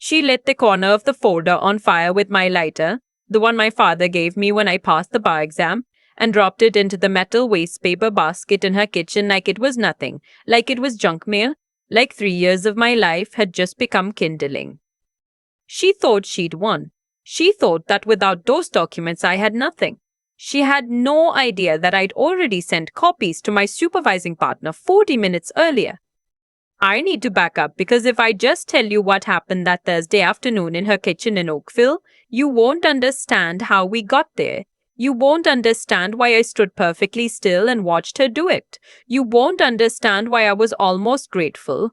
She lit the corner of the folder on fire with my lighter, the one my father gave me when I passed the bar exam, and dropped it into the metal waste paper basket in her kitchen like it was nothing, like it was junk mail, like 3 years of my life had just become kindling. She thought she'd won. She thought that without those documents I had nothing. She had no idea that I'd already sent copies to my supervising partner 40 minutes earlier. I need to back up because if I just tell you what happened that Thursday afternoon in her kitchen in Oakville, you won't understand how we got there. You won't understand why I stood perfectly still and watched her do it. You won't understand why I was almost grateful.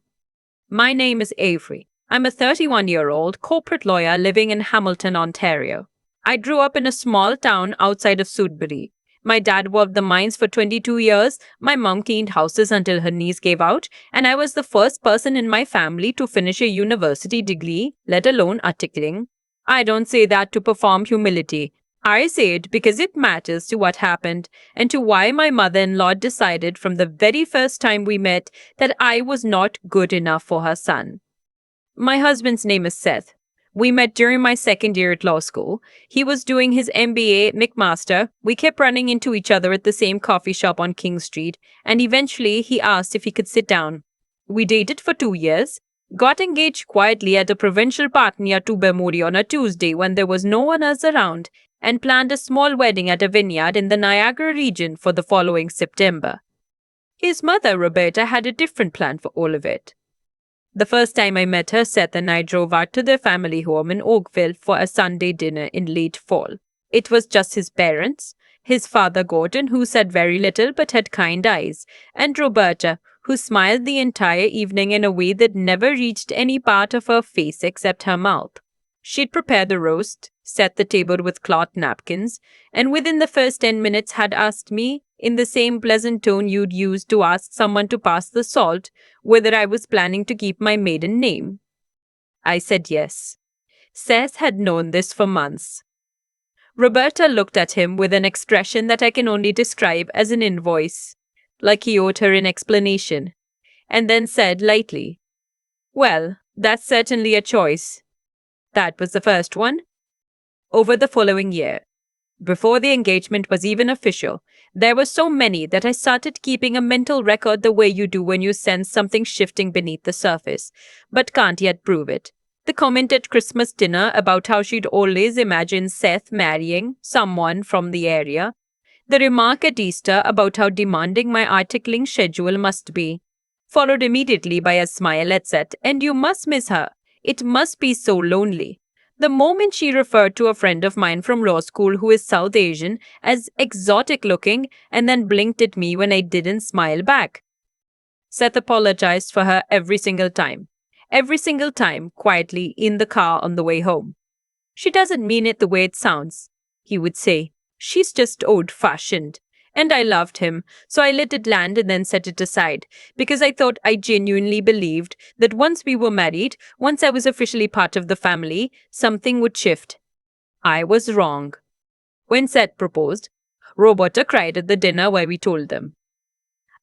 My name is Avery. I'm a 31-year-old corporate lawyer living in Hamilton, Ontario. I grew up in a small town outside of Sudbury. My dad worked the mines for 22 years, my mom cleaned houses until her knees gave out, and I was the first person in my family to finish a university degree, let alone articling. I don't say that to perform humility. I say it because it matters to what happened and to why my mother-in-law decided from the very first time we met that I was not good enough for her son. My husband's name is Seth. We met during my second year at law school. He was doing his MBA at McMaster. We kept running into each other at the same coffee shop on King Street, and eventually he asked if he could sit down. We dated for 2 years, got engaged quietly at a provincial park near Tubemuri on a Tuesday when there was no one else around, and planned a small wedding at a vineyard in the Niagara region for the following September. His mother, Roberta, had a different plan for all of it. The first time I met her, Seth and I drove out to their family home in Oakville for a Sunday dinner in late fall. It was just his parents, his father Gordon, who said very little but had kind eyes, and Roberta, who smiled the entire evening in a way that never reached any part of her face except her mouth. She'd prepared the roast, set the table with cloth napkins, and within the first 10 minutes had asked me, in the same pleasant tone you'd use to ask someone to pass the salt, whether I was planning to keep my maiden name. I said yes. Seth had known this for months. Roberta looked at him with an expression that I can only describe as an invoice, like he owed her an explanation, and then said lightly, "Well, that's certainly a choice." That was the first one. Over the following year, before the engagement was even official, there were so many that I started keeping a mental record the way you do when you sense something shifting beneath the surface, but can't yet prove it. The comment at Christmas dinner about how she'd always imagined Seth marrying someone from the area. The remark at Easter about how demanding my articling schedule must be. Followed immediately by a smile at Seth, "And you must miss her. It must be so lonely." The moment she referred to a friend of mine from law school who is South Asian as exotic looking and then blinked at me when I didn't smile back. Seth apologized for her every single time, quietly in the car on the way home. "She doesn't mean it the way it sounds," he would say. "She's just old-fashioned." And I loved him, so I let it land and then set it aside, because I thought I genuinely believed that once we were married, once I was officially part of the family, something would shift. I was wrong. When Seth proposed, Roberta cried at the dinner where we told them.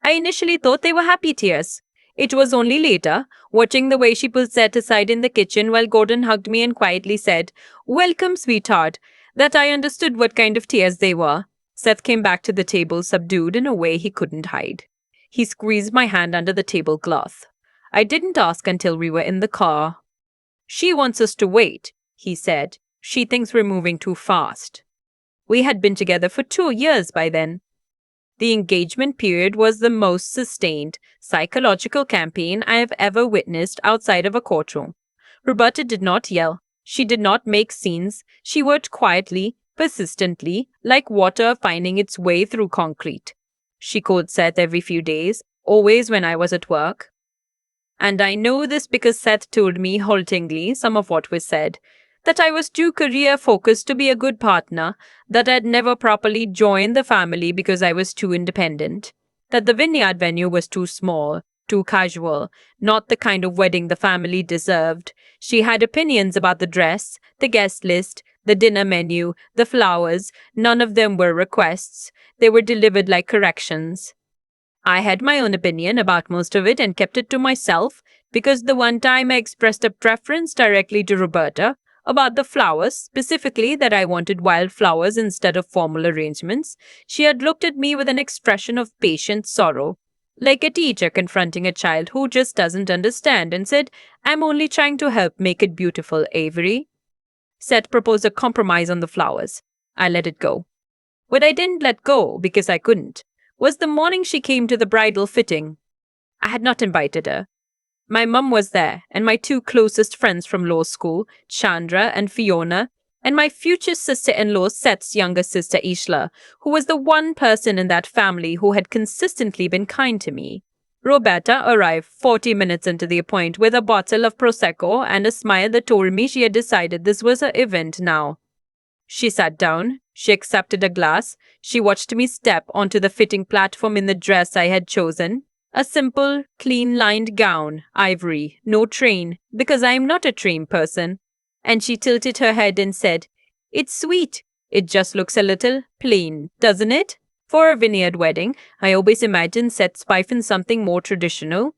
I initially thought they were happy tears. It was only later, watching the way she pulled Seth aside in the kitchen while Gordon hugged me and quietly said, "Welcome, sweetheart," that I understood what kind of tears they were. Seth came back to the table subdued in a way he couldn't hide. He squeezed my hand under the tablecloth. I didn't ask until we were in the car. "She wants us to wait," he said. "She thinks we're moving too fast." We had been together for 2 years by then. The engagement period was the most sustained psychological campaign I have ever witnessed outside of a courtroom. Roberta did not yell. She did not make scenes. She worked quietly, persistently, like water finding its way through concrete. She called Seth every few days, always when I was at work. And I know this because Seth told me haltingly some of what was said, that I was too career-focused to be a good partner, that I'd never properly joined the family because I was too independent, that the vineyard venue was too small, too casual, not the kind of wedding the family deserved. She had opinions about the dress, the guest list, the dinner menu, the flowers. None of them were requests. They were delivered like corrections. I had my own opinion about most of it and kept it to myself because the one time I expressed a preference directly to Roberta about the flowers, specifically that I wanted wild flowers instead of formal arrangements, she had looked at me with an expression of patient sorrow, like a teacher confronting a child who just doesn't understand, and said, "I'm only trying to help make it beautiful, Avery." Seth proposed a compromise on the flowers. I let it go. What I didn't let go, because I couldn't, was the morning she came to the bridal fitting. I had not invited her. My mum was there, and my two closest friends from law school, Chandra and Fiona, and my future sister-in-law, Seth's younger sister, Ishla, who was the one person in that family who had consistently been kind to me. Roberta arrived 40 minutes into the appointment with a bottle of Prosecco and a smile that told me she had decided this was her event now. She sat down, she accepted a glass, she watched me step onto the fitting platform in the dress I had chosen. A simple, clean-lined gown, ivory, no train, because I am not a train person. And she tilted her head and said, "It's sweet. It just looks a little plain, doesn't it?" For a vineyard wedding, I always imagined Seth's wife in something more traditional.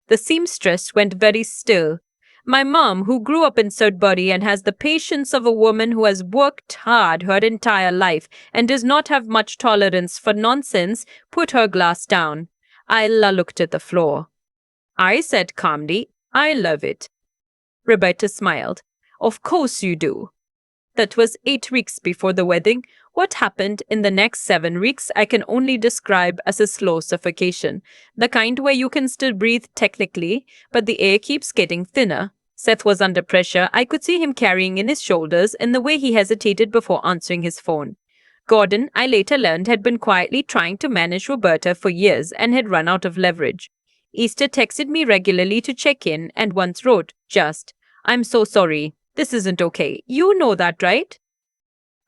The seamstress went very still. My mom, who grew up in Sudbury and has the patience of a woman who has worked hard her entire life and does not have much tolerance for nonsense, put her glass down. Isla looked at the floor. I said calmly, "I love it." Roberta smiled. "Of course you do." That was 8 weeks before the wedding. What happened in the next 7 weeks I can only describe as a slow suffocation. The kind where you can still breathe technically, but the air keeps getting thinner. Seth was under pressure. I could see him carrying in his shoulders and the way he hesitated before answering his phone. Gordon, I later learned, had been quietly trying to manage Roberta for years and had run out of leverage. Easter texted me regularly to check in and once wrote, just, "I'm so sorry. This isn't okay. You know that, right?"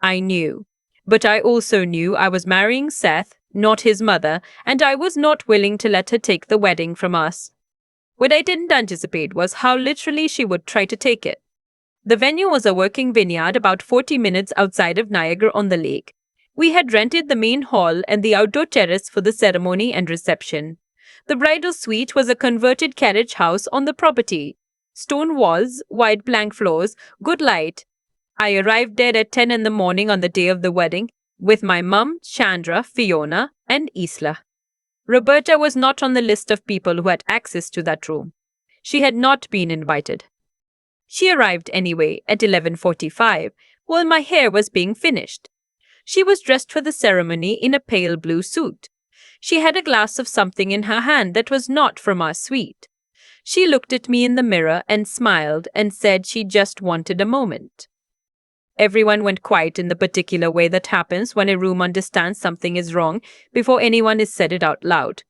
I knew. But I also knew I was marrying Seth, not his mother, and I was not willing to let her take the wedding from us. What I didn't anticipate was how literally she would try to take it. The venue was a working vineyard about 40 minutes outside of Niagara-on-the-Lake. We had rented the main hall and the outdoor terrace for the ceremony and reception. The bridal suite was a converted carriage house on the property. Stone walls, wide plank floors, good light. I arrived there at 10 in the morning on the day of the wedding with my mum, Chandra, Fiona, and Isla. Roberta was not on the list of people who had access to that room. She had not been invited. She arrived anyway at 11:45 while my hair was being finished. She was dressed for the ceremony in a pale blue suit. She had a glass of something in her hand that was not from our suite. She looked at me in the mirror and smiled and said she just wanted a moment. Everyone went quiet in the particular way that happens when a room understands something is wrong before anyone has said it out loud.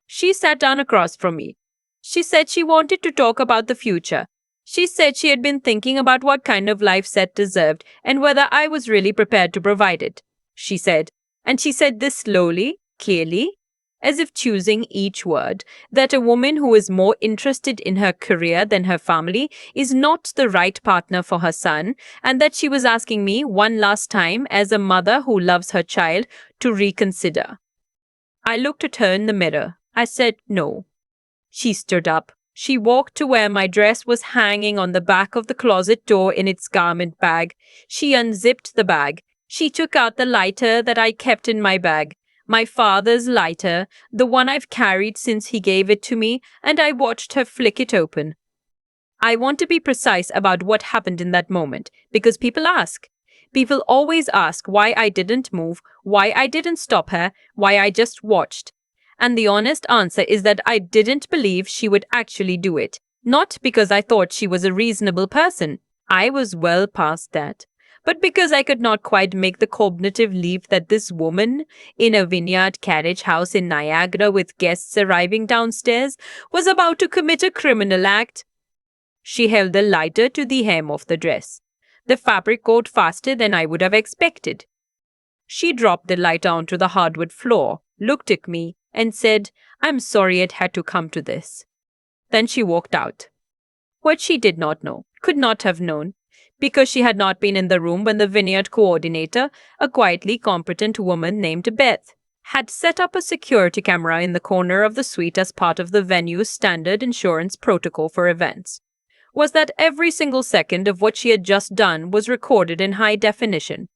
She sat down across from me. She said she wanted to talk about the future. She said she had been thinking about what kind of life Seth deserved and whether I was really prepared to provide it. She said, and she said this slowly, clearly, as if choosing each word, that a woman who is more interested in her career than her family is not the right partner for her son, and that she was asking me one last time, as a mother who loves her child, to reconsider. I looked at her in the mirror. I said no. She stood up. She walked to where my dress was hanging on the back of the closet door in its garment bag. She unzipped the bag. She took out the lighter that I kept in my bag. My father's lighter, the one I've carried since he gave it to me, and I watched her flick it open. I want to be precise about what happened in that moment, because people ask. People always ask why I didn't move, why I didn't stop her, why I just watched. And the honest answer is that I didn't believe she would actually do it. Not because I thought she was a reasonable person. I was well past that. But because I could not quite make the cognitive leap that this woman, in a vineyard carriage house in Niagara with guests arriving downstairs, was about to commit a criminal act. She held the lighter to the hem of the dress. The fabric caught faster than I would have expected. She dropped the lighter onto the hardwood floor, looked at me, and said, "I'm sorry it had to come to this." Then she walked out. What she did not know, could not have known, because she had not been in the room when the vineyard coordinator, a quietly competent woman named Beth, had set up a security camera in the corner of the suite as part of the venue's standard insurance protocol for events was that every single second of what she had just done was recorded in high definition.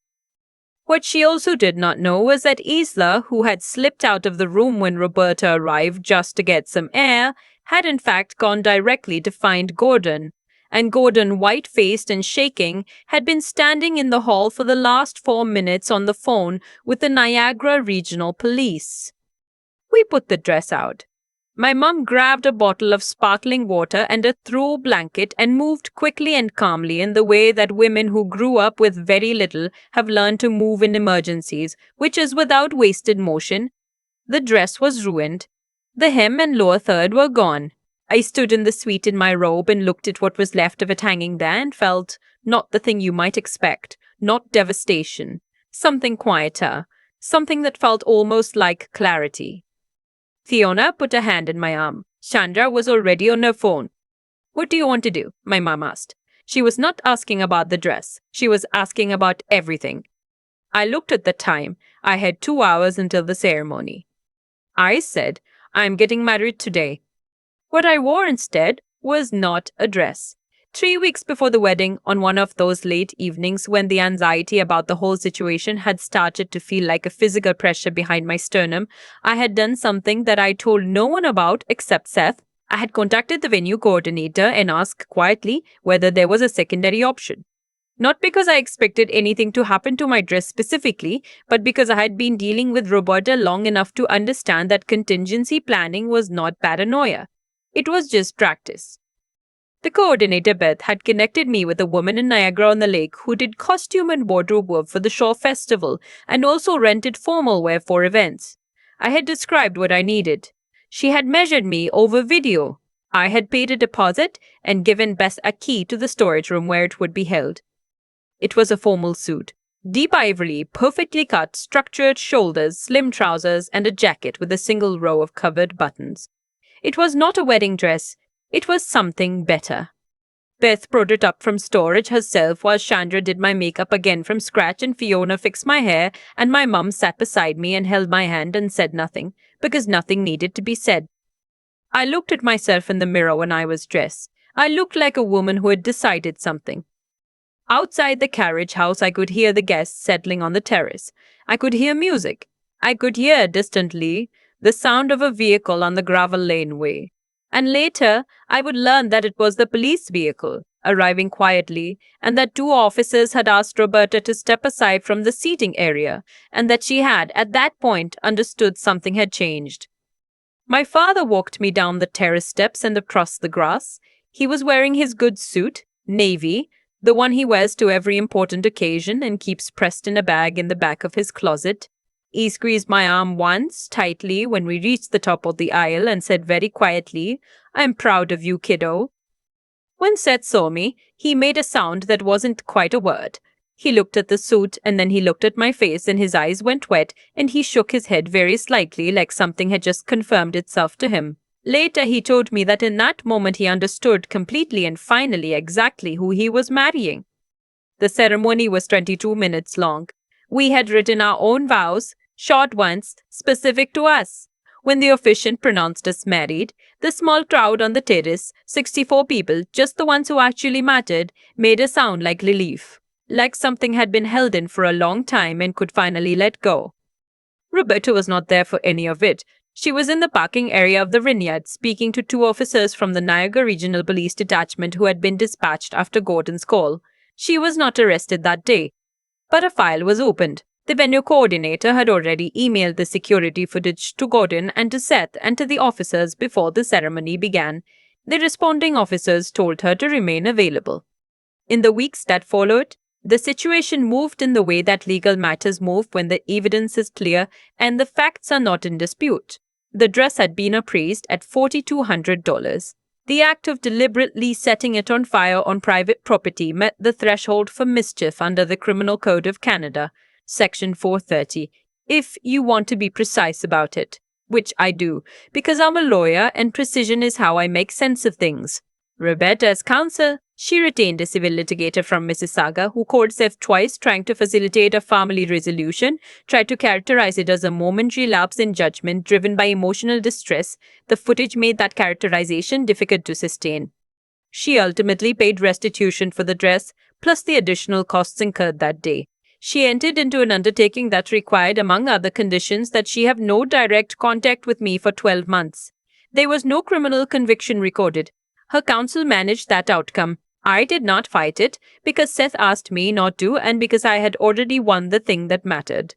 What she also did not know was that Isla, who had slipped out of the room when Roberta arrived just to get some air, had in fact gone directly to find Gordon. And Gordon, white-faced and shaking, had been standing in the hall for the last 4 minutes on the phone with the Niagara Regional Police. We put the dress out. My mum grabbed a bottle of sparkling water and a throw blanket and moved quickly and calmly in the way that women who grew up with very little have learned to move in emergencies, which is without wasted motion. The dress was ruined. The hem and lower third were gone. I stood in the suite in my robe and looked at what was left of it hanging there and felt not the thing you might expect, not devastation, something quieter, something that felt almost like clarity. Fiona put a hand in my arm. Chandra was already on her phone. "What do you want to do?" my mum asked. She was not asking about the dress. She was asking about everything. I looked at the time. I had 2 hours until the ceremony. I said, "I'm getting married today." What I wore instead was not a dress. 3 weeks before the wedding, on one of those late evenings when the anxiety about the whole situation had started to feel like a physical pressure behind my sternum, I had done something that I told no one about except Seth. I had contacted the venue coordinator and asked quietly whether there was a secondary option. Not because I expected anything to happen to my dress specifically, but because I had been dealing with Roberta long enough to understand that contingency planning was not paranoia. It was just practice. The coordinator, Beth, had connected me with a woman in Niagara-on-the-Lake who did costume and wardrobe work for the Shaw Festival and also rented formal wear for events. I had described what I needed. She had measured me over video. I had paid a deposit and given Beth a key to the storage room where it would be held. It was a formal suit. Deep ivory, perfectly cut, structured shoulders, slim trousers, and a jacket with a single row of covered buttons. It was not a wedding dress. It was something better. Beth brought it up from storage herself while Chandra did my makeup again from scratch and Fiona fixed my hair and my mum sat beside me and held my hand and said nothing, because nothing needed to be said. I looked at myself in the mirror when I was dressed. I looked like a woman who had decided something. Outside the carriage house, I could hear the guests settling on the terrace. I could hear music. I could hear, distantly, the sound of a vehicle on the gravel laneway. And later, I would learn that it was the police vehicle, arriving quietly, and that 2 officers had asked Roberta to step aside from the seating area, and that she had, at that point, understood something had changed. My father walked me down the terrace steps and across the grass. He was wearing his good suit, navy, the one he wears to every important occasion and keeps pressed in a bag in the back of his closet. He squeezed my arm once, tightly, when we reached the top of the aisle and said very quietly, "I'm proud of you, kiddo." When Seth saw me, he made a sound that wasn't quite a word. He looked at the suit and then he looked at my face and his eyes went wet and he shook his head very slightly like something had just confirmed itself to him. Later he told me that in that moment he understood completely and finally exactly who he was marrying. The ceremony was 22 minutes long. We had written our own vows, short ones, specific to us. When the officiant pronounced us married, the small crowd on the terrace, 64 people, just the ones who actually mattered, made a sound like relief, like something had been held in for a long time and could finally let go. Roberta was not there for any of it. She was in the parking area of the vineyard speaking to 2 officers from the Niagara Regional Police Detachment who had been dispatched after Gordon's call. She was not arrested that day. But a file was opened. The venue coordinator had already emailed the security footage to Gordon and to Seth and to the officers before the ceremony began. The responding officers told her to remain available. In the weeks that followed, the situation moved in the way that legal matters move when the evidence is clear and the facts are not in dispute. The dress had been appraised at $4,200. The act of deliberately setting it on fire on private property met the threshold for mischief under the Criminal Code of Canada, Section 430, if you want to be precise about it, which I do, because I'm a lawyer and precision is how I make sense of things. Roberta's counsel She retained a civil litigator from Mississauga who called Seth twice trying to facilitate a family resolution, tried to characterize it as a momentary lapse in judgment driven by emotional distress. The footage made that characterization difficult to sustain. She ultimately paid restitution for the dress, plus the additional costs incurred that day. She entered into an undertaking that required, among other conditions, that she have no direct contact with me for 12 months. There was no criminal conviction recorded. Her counsel managed that outcome. I did not fight it because Seth asked me not to and because I had already won the thing that mattered.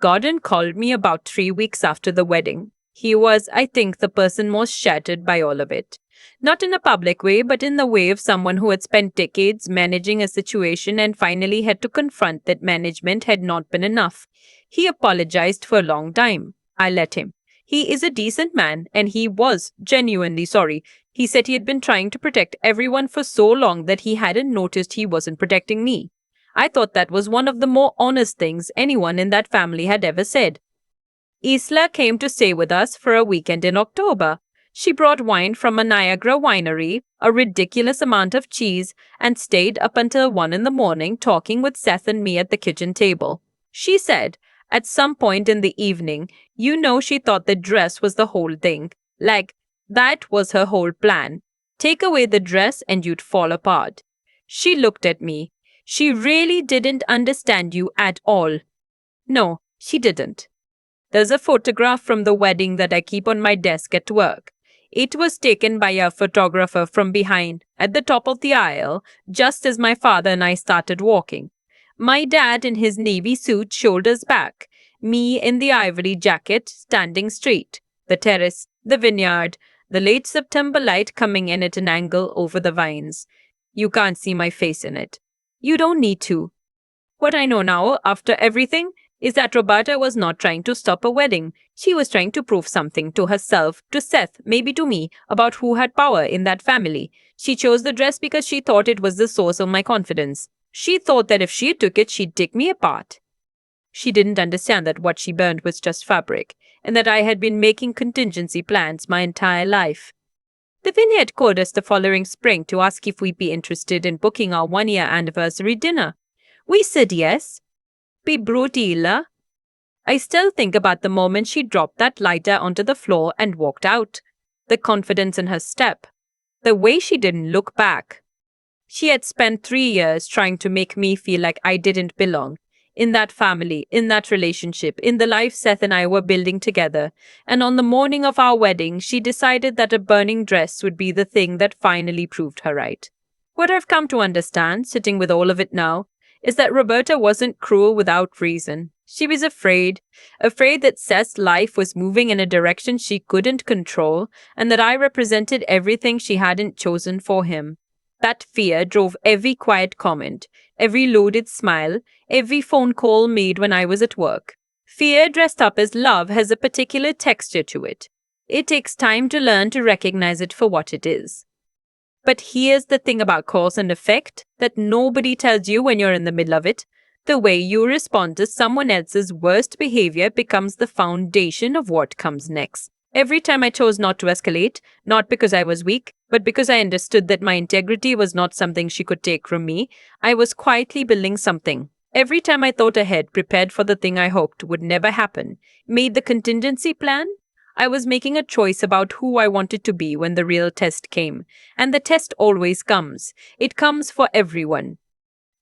Gordon called me about 3 weeks after the wedding. He was, I think, the person most shattered by all of it. Not in a public way, but in the way of someone who had spent decades managing a situation and finally had to confront that management had not been enough. He apologized for a long time. I let him. He is a decent man, and he was genuinely sorry. He said he had been trying to protect everyone for so long that he hadn't noticed he wasn't protecting me. I thought that was one of the more honest things anyone in that family had ever said. Isla came to stay with us for a weekend in October. She brought wine from a Niagara winery, a ridiculous amount of cheese, and stayed up until 1 in the morning talking with Seth and me at the kitchen table. She said, at some point in the evening, she thought the dress was the whole thing. Like, that was her whole plan. Take away the dress and you'd fall apart. She looked at me. She really didn't understand you at all. No, she didn't. There's a photograph from the wedding that I keep on my desk at work. It was taken by a photographer from behind, at the top of the aisle, just as my father and I started walking. My dad in his navy suit, shoulders back. Me in the ivory jacket, standing straight. The terrace, the vineyard, the late September light coming in at an angle over the vines. You can't see my face in it. You don't need to. What I know now, after everything, is that Roberta was not trying to stop a wedding. She was trying to prove something to herself, to Seth, maybe to me, about who had power in that family. She chose the dress because she thought it was the source of my confidence. She thought that if she took it, she'd take me apart. She didn't understand that what she burned was just fabric, and that I had been making contingency plans my entire life. The vineyard called us the following spring to ask if we'd be interested in booking our 1-year anniversary dinner. We said yes. Be brutila. I still think about the moment she dropped that lighter onto the floor and walked out. The confidence in her step. The way she didn't look back. She had spent 3 years trying to make me feel like I didn't belong. In that family, in that relationship, in the life Seth and I were building together. And on the morning of our wedding, she decided that a burning dress would be the thing that finally proved her right. What I've come to understand, sitting with all of it now, is that Roberta wasn't cruel without reason. She was afraid that Seth's life was moving in a direction she couldn't control, and that I represented everything she hadn't chosen for him. That fear drove every quiet comment, every loaded smile, every phone call made when I was at work. Fear dressed up as love has a particular texture to it. It takes time to learn to recognize it for what it is. But here's the thing about cause and effect that nobody tells you when you're in the middle of it. The way you respond to someone else's worst behavior becomes the foundation of what comes next. Every time I chose not to escalate, not because I was weak, but because I understood that my integrity was not something she could take from me, I was quietly building something. Every time I thought ahead, prepared for the thing I hoped would never happen, made the contingency plan, I was making a choice about who I wanted to be when the real test came. And the test always comes. It comes for everyone.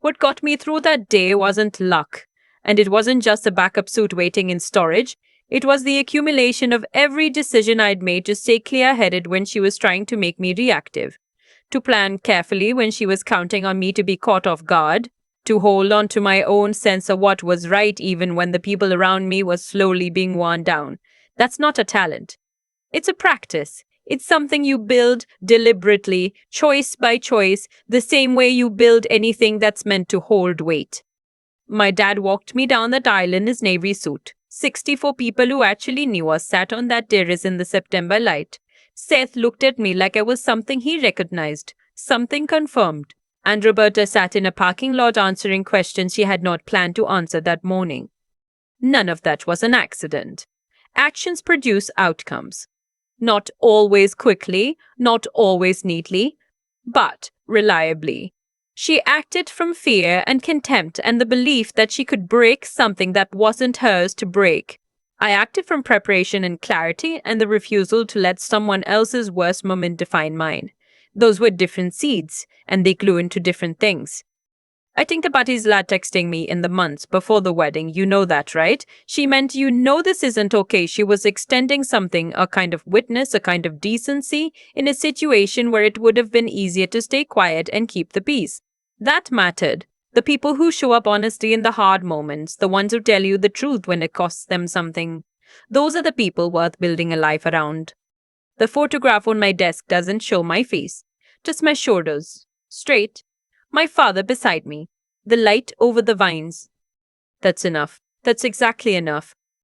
What got me through that day wasn't luck. And it wasn't just a backup suit waiting in storage. It was the accumulation of every decision I'd made to stay clear-headed when she was trying to make me reactive. To plan carefully when she was counting on me to be caught off guard. To hold on to my own sense of what was right even when the people around me were slowly being worn down. That's not a talent. It's a practice. It's something you build deliberately, choice by choice, the same way you build anything that's meant to hold weight. My dad walked me down that aisle in his navy suit. 64 people who actually knew us sat on that terrace in the September light. Seth looked at me like I was something he recognized, something confirmed. And Roberta sat in a parking lot answering questions she had not planned to answer that morning. None of that was an accident. Actions produce outcomes. Not always quickly, not always neatly, but reliably. She acted from fear and contempt and the belief that she could break something that wasn't hers to break. I acted from preparation and clarity and the refusal to let someone else's worst moment define mine. Those were different seeds, and they grew into different things. I think about his lad texting me in the months before the wedding. You know that, right? She meant, you know, this isn't okay. She was extending something, a kind of witness, a kind of decency, in a situation where it would have been easier to stay quiet and keep the peace. That mattered. The people who show up honestly in the hard moments, the ones who tell you the truth when it costs them something. Those are the people worth building a life around. The photograph on my desk doesn't show my face, just my shoulders, straight. My father beside me, the light over the vines. That's enough. That's exactly enough.